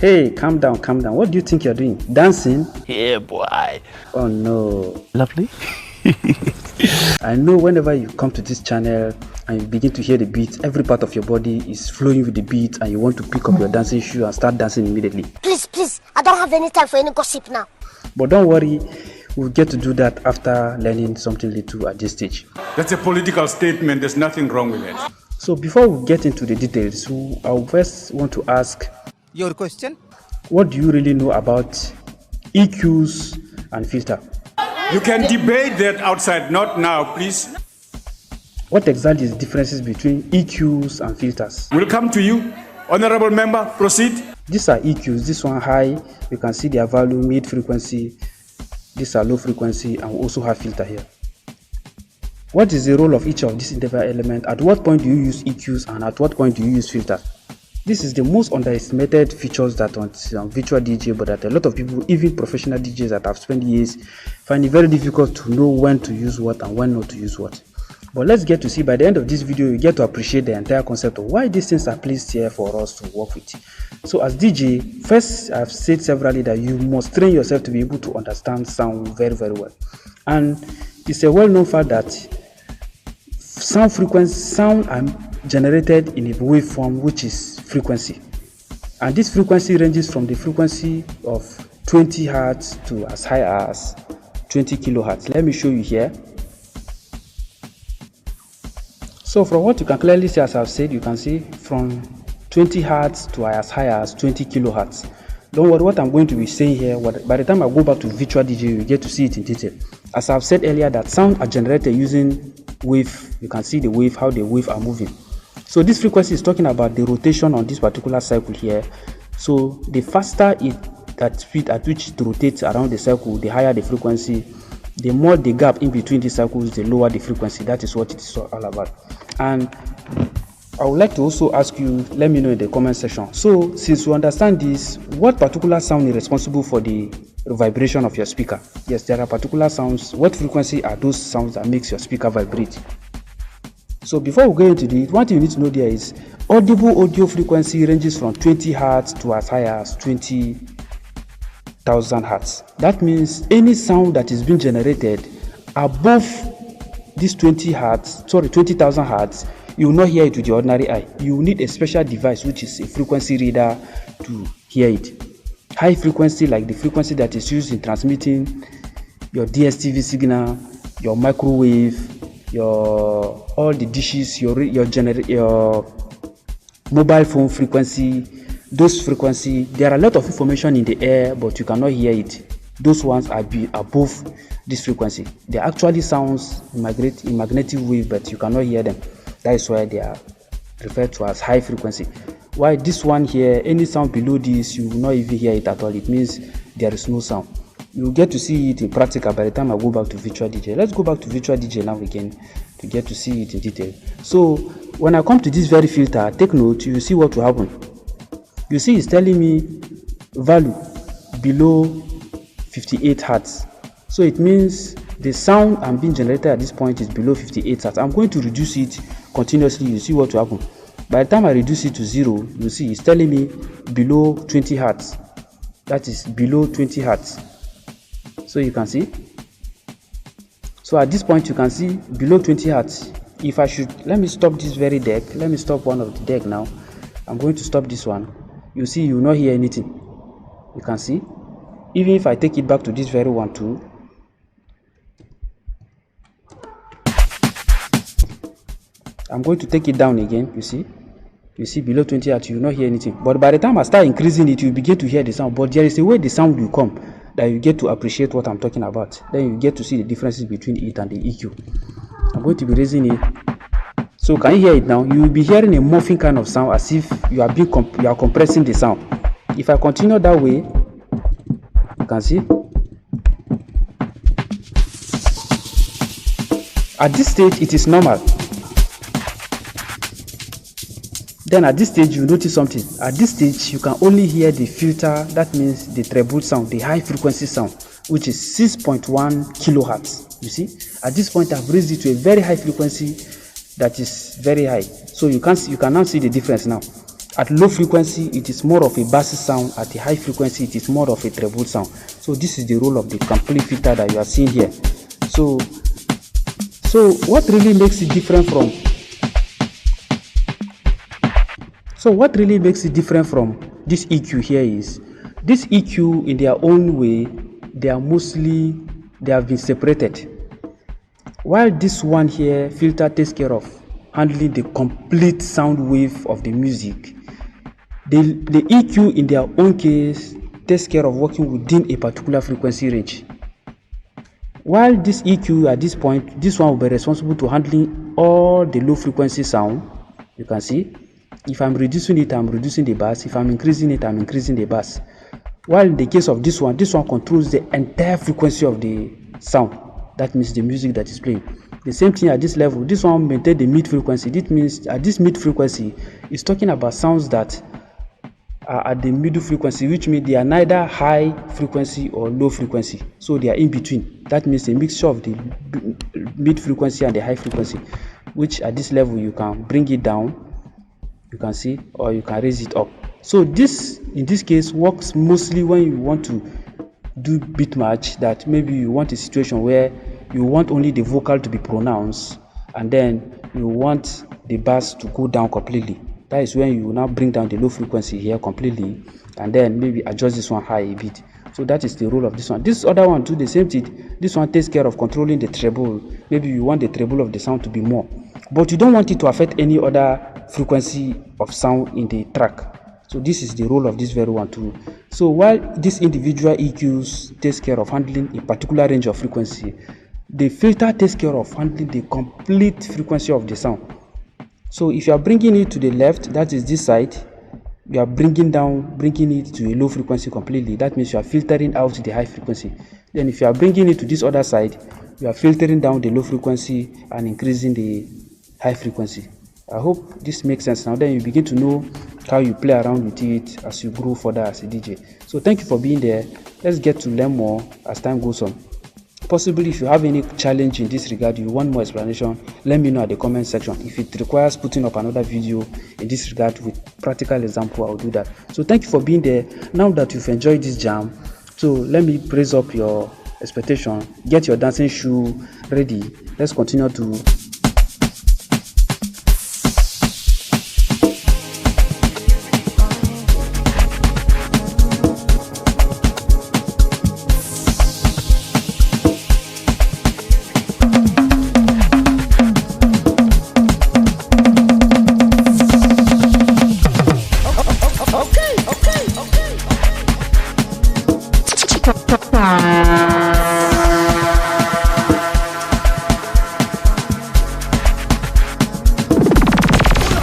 Hey, calm down, calm down. What do you think you're doing? Dancing? Yeah, boy. Oh no. Lovely. I know whenever you come to this channel and you begin to hear the beat, every part of your body is flowing with the beat and you want to pick up your dancing shoe and start dancing immediately. Please, I don't have any time for any gossip now. But don't worry, we'll get to do that after learning something little at this stage. That's a political statement, there's nothing wrong with it. So before we get into the details, I first want to ask, your question? What do you really know about EQs and filter? You can debate that outside, not now, please. What exactly is the differences between EQs and filters? We'll come to you. Honorable member, proceed. These are EQs. This one high, you can see their value, mid frequency. These are low frequency, and we also have filter here. What is the role of each of these interval elements? At what point do you use EQs and at what point do you use filters? This is the most underestimated features that on virtual DJ, but that a lot of people, even professional DJs that have spent years, find it very difficult to know when to use what and when not to use what. But let's get to see by the end of this video, you get to appreciate the entire concept of why these things are placed here for us to work with. So as DJ, first I've said severally that you must train yourself to be able to understand sound very, very well. And it's a well-known fact that sound are generated in a waveform which is frequency, and this frequency ranges from the frequency of 20 hertz to as high as 20 kilohertz. Let me show you here. So from what you can clearly see, as I've said, you can see from 20 hertz to as high as 20 kilohertz. Don't worry, what I'm going to be saying here, by the time I go back to virtual DJ, you get to see it in detail. As I've said earlier, that sound are generated using wave. You can see the wave, how the wave are moving. So this frequency is talking about the rotation on this particular cycle here. So the faster that speed at which it rotates around the circle, the higher the frequency. The more the gap in between the cycles, the lower the frequency. That is what it is all about. And I would like to also ask you, let me know in the comment section. So since you understand this, what particular sound is responsible for the vibration of your speaker? Yes, there are particular sounds. What frequency are those sounds that makes your speaker vibrate? So before we go into it, what you need to know there is audible audio frequency ranges from 20 hertz to as high as 20,000 hertz. That means any sound that is being generated above this 20,000 hertz, you will not hear it with your ordinary eye. You will need a special device, which is a frequency reader, to hear it. High frequency, like the frequency that is used in transmitting your DSTV signal, your microwave, all the dishes, your mobile phone frequency, those frequency, there are a lot of information in the air, but you cannot hear it. Those ones are above this frequency. They actually sounds in magnetic wave, but you cannot hear them. That is why they are referred to as high frequency. While this one here, any sound below this, you will not even hear it at all. It means there is no sound. You will get to see it in practical by the time I go back to virtual DJ. Let's go back to virtual DJ now again to get to see it in detail. So when I come to this very filter, take note, you will see what will happen. You see it's telling me value below 58 hertz. So it means the sound I'm being generated at this point is below 58 hertz. I'm going to reduce it continuously. You see what will happen. By the time I reduce it to 0, you see it's telling me below 20 hertz. That is below 20 hertz. So you can see. So at this point you can see below 20 hertz. If I should, let me stop this very deck. Let me stop one of the deck now. I'm going to stop this one. You see, you will not hear anything. You can see. Even if I take it back to this very one too. I'm going to take it down again. You see below 20 hertz, you will not hear anything. But by the time I start increasing it, you begin to hear the sound. But there is a way the sound will come that you get to appreciate what I'm talking about. Then you get to see the differences between it and the EQ. I'm going to be raising it. So can you hear it now? You will be hearing a muffing kind of sound, as if you are compressing the sound. If I continue that way, you can see. At this stage, it is normal. Then at this stage, you notice something. At this stage, you can only hear the filter. That means the treble sound, the high frequency sound, which is 6.1 kilohertz. You see, at this point, I've raised it to a very high frequency that is very high. So you can now see the difference now. At low frequency, it is more of a bassy sound. At the high frequency, it is more of a treble sound. So this is the role of the complete filter that you are seeing here. So what really makes it different from this EQ here is this EQ in their own way, they have been separated. While this one here, filter takes care of handling the complete sound wave of the music, the EQ in their own case takes care of working within a particular frequency range. While this EQ at this point, this one will be responsible to handling all the low frequency sound. You can see, if I'm reducing it, I'm reducing the bass. If I'm increasing it, I'm increasing the bass. While in the case of this one controls the entire frequency of the sound. That means the music that is playing. The same thing at this level. This one maintains the mid frequency. This means at this mid frequency, it's talking about sounds that are at the middle frequency, which means they are neither high frequency or low frequency. So they are in between. That means a mixture of the mid frequency and the high frequency, which at this level you can bring it down, you can see, or you can raise it up. So this, in this case, works mostly when you want to do beat match, that maybe you want a situation where you want only the vocal to be pronounced and then you want the bass to go down completely. That is when you now bring down the low frequency here completely and then maybe adjust this one high a bit. So that is the role of this one. This other one too, the same thing. This one takes care of controlling the treble. Maybe you want the treble of the sound to be more, but you don't want it to affect any other frequency of sound in the track. So this is the role of this very one too. So while this individual EQs takes care of handling a particular range of frequency, the filter takes care of handling the complete frequency of the sound. So if you are bringing it to the left, that is this side, you are bringing it to a low frequency completely. That means you are filtering out the high frequency. Then if you are bringing it to this other side, you are filtering down the low frequency and increasing the high frequency. I hope this makes sense now. Then you begin to know how you play around with it as you grow further as a DJ. So thank you for being there. Let's get to learn more as time goes on. Possibly if you have any challenge in this regard, you want more explanation, let me know at the comment section. If it requires putting up another video in this regard with practical example, I'll do that. So thank you for being there. Now that you've enjoyed this jam, so let me praise up your expectation. Get your dancing shoe ready. Let's continue to Okay.